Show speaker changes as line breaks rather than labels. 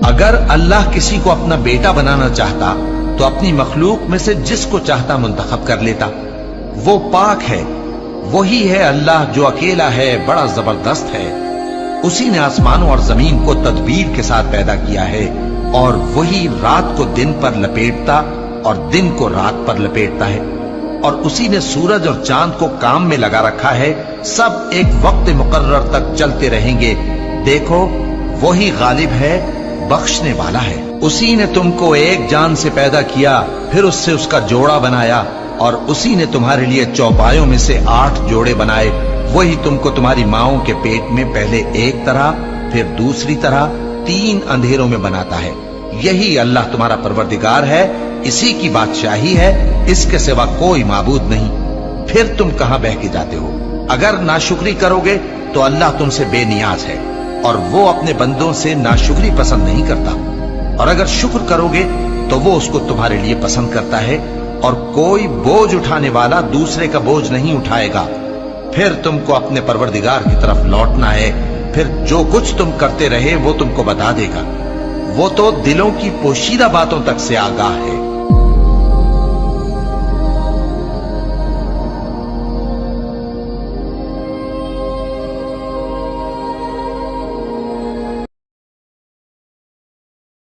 اگر اللہ کسی کو اپنا بیٹا بنانا چاہتا تو اپنی مخلوق میں سے جس کو چاہتا منتخب کر لیتا۔ وہ پاک ہے، وہی ہے اللہ جو اکیلا ہے، بڑا زبردست ہے۔ اسی نے آسمانوں اور زمین کو تدبیر کے ساتھ پیدا کیا ہے، اور وہی رات کو دن پر لپیٹتا اور دن کو رات پر لپیٹتا ہے، اور اسی نے سورج اور چاند کو کام میں لگا رکھا ہے، سب ایک وقت مقرر تک چلتے رہیں گے۔ دیکھو وہی غالب ہے، بخشنے والا ہے۔ اسی نے تم کو ایک جان سے پیدا کیا، پھر اس سے اس کا جوڑا بنایا، اور اسی نے تمہارے لیے چوپایوں میں سے 8 جوڑے بنائے۔ وہی تم کو تمہاری ماؤں کے پیٹ میں پہلے ایک طرح، پھر دوسری طرح 3 اندھیروں میں بناتا ہے۔ یہی اللہ تمہارا پروردگار ہے، اسی کی بادشاہی ہے، اس کے سوا کوئی معبود نہیں۔ پھر تم کہاں بہہ کے جاتے ہو؟ اگر ناشکری کرو گے تو اللہ تم سے بے نیاز ہے، اور وہ اپنے بندوں سے ناشکری پسند نہیں کرتا، اور اگر شکر کرو گے تو وہ اس کو تمہارے لیے پسند کرتا ہے، اور کوئی بوجھ اٹھانے والا دوسرے کا بوجھ نہیں اٹھائے گا۔ پھر تم کو اپنے پروردگار کی طرف لوٹنا ہے، پھر جو کچھ تم کرتے رہے وہ تم کو بتا دے گا۔ وہ تو دلوں کی پوشیدہ باتوں تک سے آگاہ ہے۔